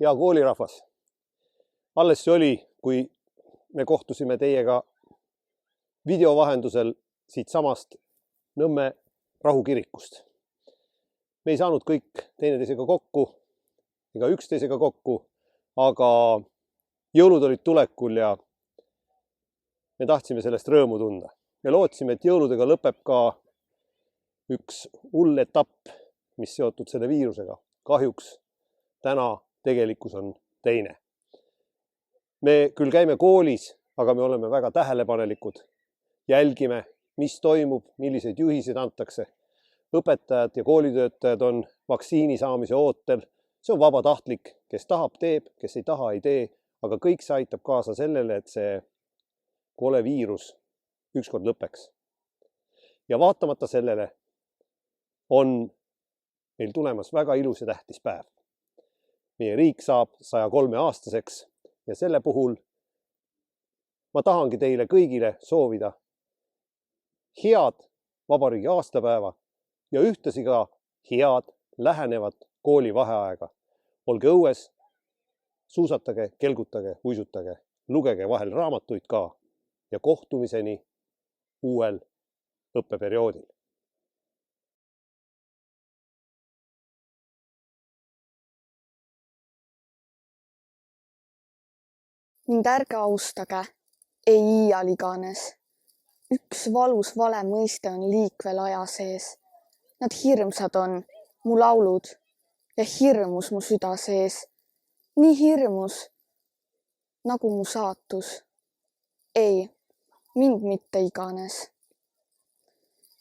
Hea koolirahvas, alles see oli, kui me kohtusime teiega video vahendusel siit samast Nõmme rahukirikust. Me ei saanud kõik teineteisega kokku ega üksteisega kokku, aga jõulud olid tulekul ja me tahtsime sellest rõõmu tunda. Me lootsime, et jõuludega lõpeb ka üks hull etapp, mis seotud selle viirusega. Kahjuks täna tegelikkus on teine. Me küll käime koolis, aga me oleme väga tähelepanelikud. Jälgime, mis toimub, milliseid juhiseid antakse. Õpetajad ja koolitöötajad on vaktsiini saamise ootel. See on vabatahtlik, kes tahab, teeb, kes ei taha, ei tee. Aga kõik see aitab kaasa sellele, et see kole viirus ükskord lõpeks. Ja vaatamata sellele on meil tulemas väga ilus ja tähtis päev. Meie riik saab 103-aastaseks ja selle puhul ma tahangi teile kõigile soovida head vabariigi aastapäeva ja ühtlasi ka head lähenevat koolivaheaega. Olge õues, suusatage, kelgutage, uisutage, lugege vahel raamatuid ka ja kohtumiseni uuel õppeperioodil. Mind ärge austage, ei iial iganes. Üks valus vale mõiste on liikvel aja sees. Nad hirmsad on, mu laulud, ja hirmus mu süda sees. Nii hirmus, nagu mu saatus. Ei, mind mitte iganes.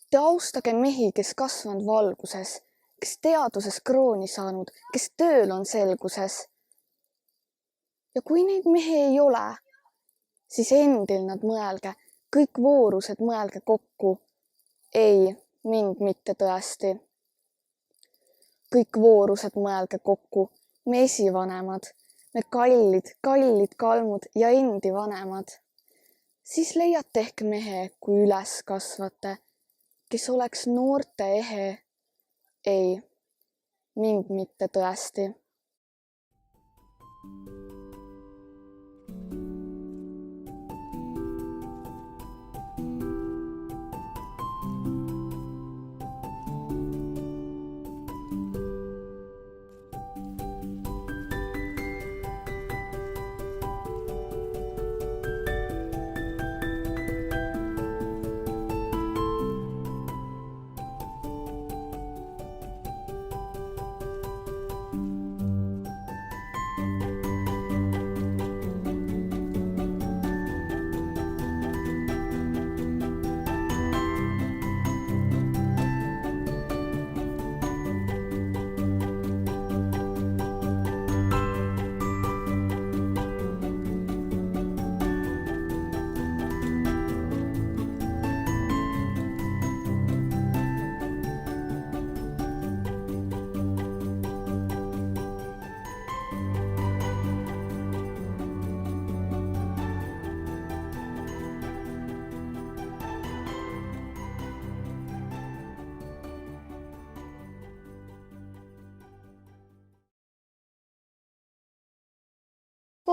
Te austage mehi, kes kasvanud valguses, kes teaduses krooni saanud, kes tööl on selguses. Ja kui neid mehi ei ole, siis endil nad mõelge, kõik voorused mõelge kokku. Ei, mind mitte tõesti. Kõik voorused mõelge kokku, me esivanemad, me kallid kalmud ja endi vanemad. Siis leiate ehk mehe, kui üles kasvate, kes oleks noorte ehe. Ei, mind mitte tõesti.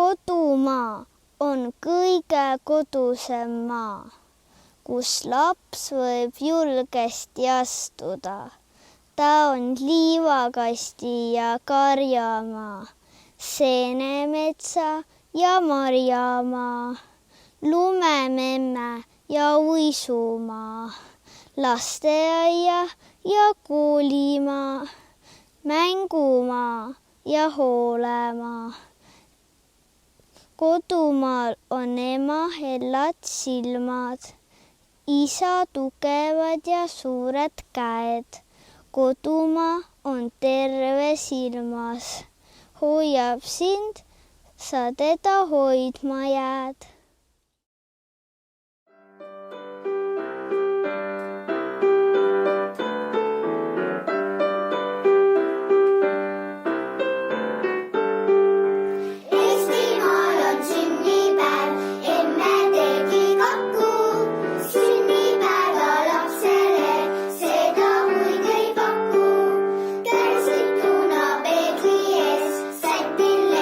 Kodumaa on kõige kodusem maa, kus laps võib julgesti astuda. Ta on liivakasti ja karjamaa, seenemetsa ja marjamaa, lumememme ja uisumaa, lasteaia ja koolimaa, mängumaa ja hoolemaa. Kodumaal on ema hellad silmad, isa tugevad ja suured käed. Kodumaa on terves ilmas, hoiab sind, sa teda hoidma jääd. Sätille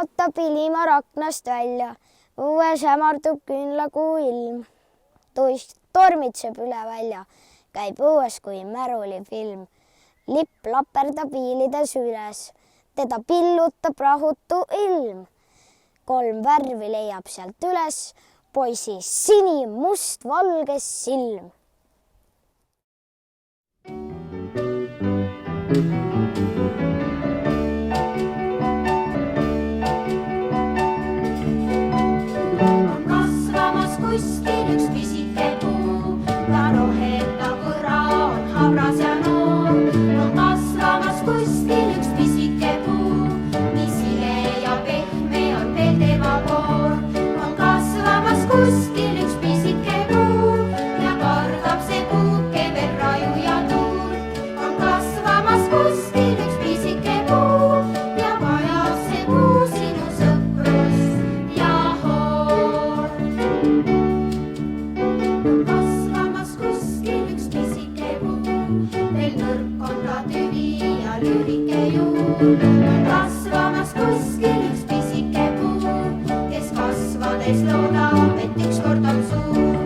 vaatab Ilimar aknast välja. Õues hämardub küünlakuu ilm. Tuist tormitseb üle välja. Käib õues kui märuli film. Lipp laperdab viilides üles. Teda pillutab rahutu ilm. 3 värvi leiab sealt üles. Poisi sini, must, valge silm. Kasvamas kuskil üks pisike puu, ta rohenda võra on habras ja noor. On kasvamas kuskil üks pisike puu, nii sile ja pehme on veel tema koor. On kasvamas kuskil üks pisike puu ja kardab see puuke veel raju ja tuur. On kasvamas kuskil üks pisike puu ja vajab see puu sinu sõprust ja hoolt. On kasvamas kuskil üks pisike puu, veel nõrk on ta tüvi ja lühike juur. On kasvamas kuskil üks pisike puu, kes kasvades loodab, et ükskord on suur.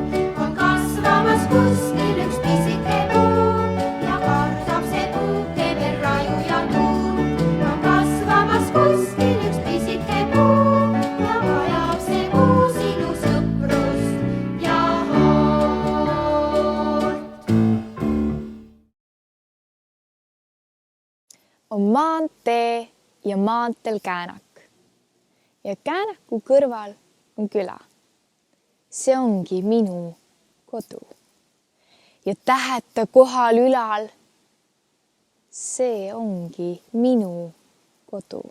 On kasvamas kuskil üks pisike puu ja kardab see puuke veel raju ja tuur. On kasvamas kuskil üks pisike puu ja vajab see puu sinu sõprust ja hoolt. On maantee ja maanteel käänak. Ja käänaku kõrval on küla. See ongi minu kodu. Ja täheta kohal ülal. See ongi minu kodu.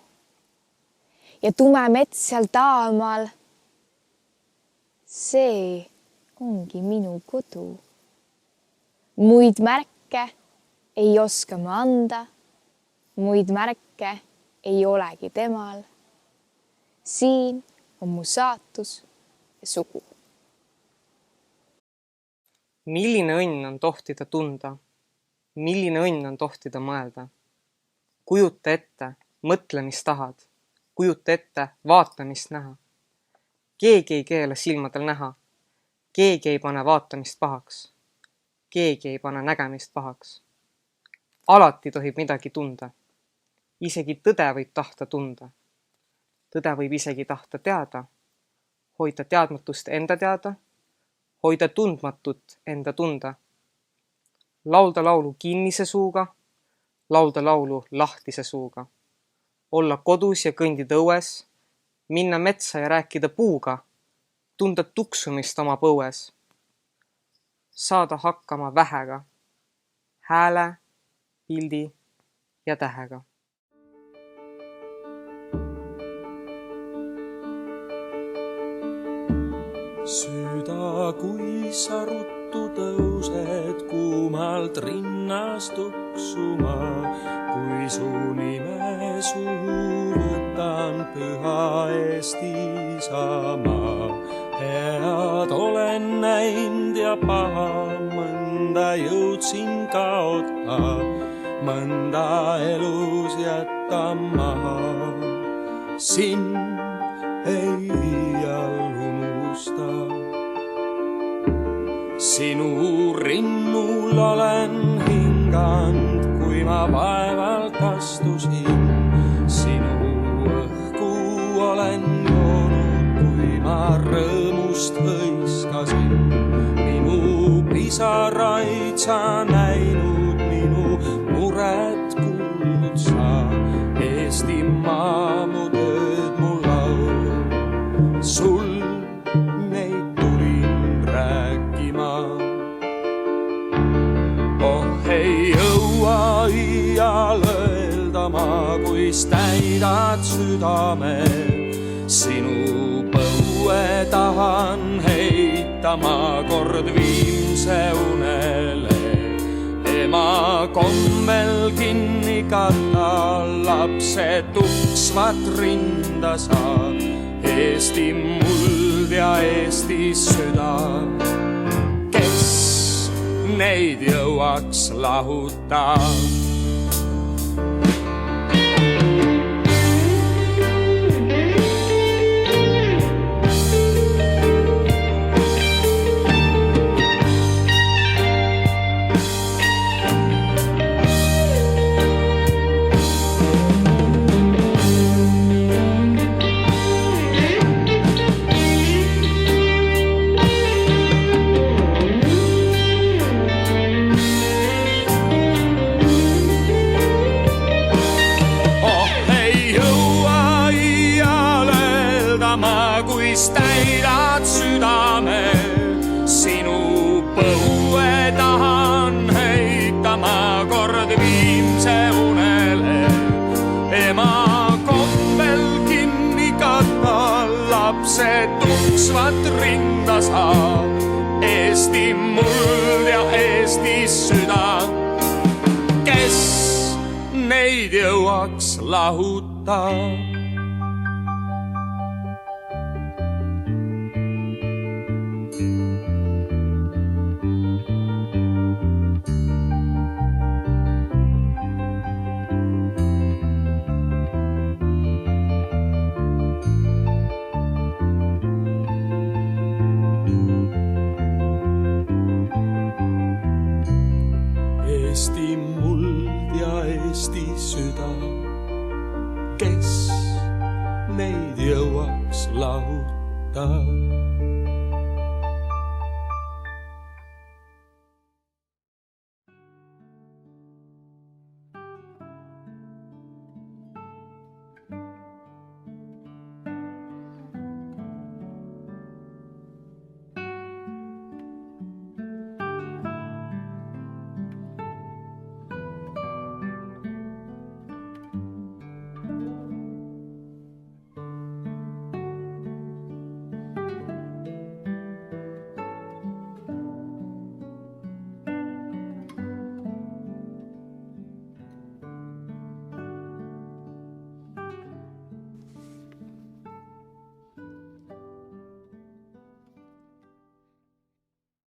Ja tume mets seal taamal. See ongi minu kodu. Muid märke ei oska ma anda. Muid märke ei olegi temal. Siin on mu saatus ja sugu. Milline õnn on tohtida tunda? Milline õnn on tohtida mõelda? Kujuta ette, mõtle, mis tahad. Kujuta ette, vaata, mis näha. Keegi ei keela silmadel näha. Keegi ei pane vaatamist pahaks. Keegi ei pane nägemist pahaks. Alati tohib midagi tunda. Isegi tõde võib tahta tunda. Tõde võib isegi tahta teada. Hoida teadmatust enda teada. Hoida tundmatut enda tunda. Laulda laulu kinnise suuga. Laulda laulu lahtise suuga. Olla kodus ja kõndida õues. Minna metsa ja rääkida puuga. Tunda tuksumist oma põues. Saada hakkama vähega. Hääle, pildi ja tähega. Süda, kui sa ruttu tõused kuumalt rinnast tuksuma, kui su nime suhu võtan püha Eesti Isamaa. Head olen näinud ja paha, mõnda jõudsin kaota, mõnda elus jätta maha. Sind ei iial unusta. Sinu rinnul olen hinganud, kui ma vaevalt astusin. Sinu õhku olen joonud, kui ma rõõmust hõiskasin. Minu pisaraid sa näinud, minu muret kuulnud sa. Eestimaa mu tööd, mu laul. Sul neid tulin rääkima. Oh, ei jõua iial öelda ma, kuis täidad südame. Sinu põue tahan heita ma kord viimse unele. Ema kommel kinni katta, lapse tuksvat rinda sa. Eesti muld ja Eesti süda, kes neid jõuaks lahuta. kuis täidad südame. Sinu põue tahan heita ma kord viimse unele. Ema kombel kinni katma lapsed tuksvat rinda saab. Eesti muld ja Eesti süda, kes neid jõuaks lahuta. Eesti muld ja Eesti süda, kes neid jõuaks lahuta.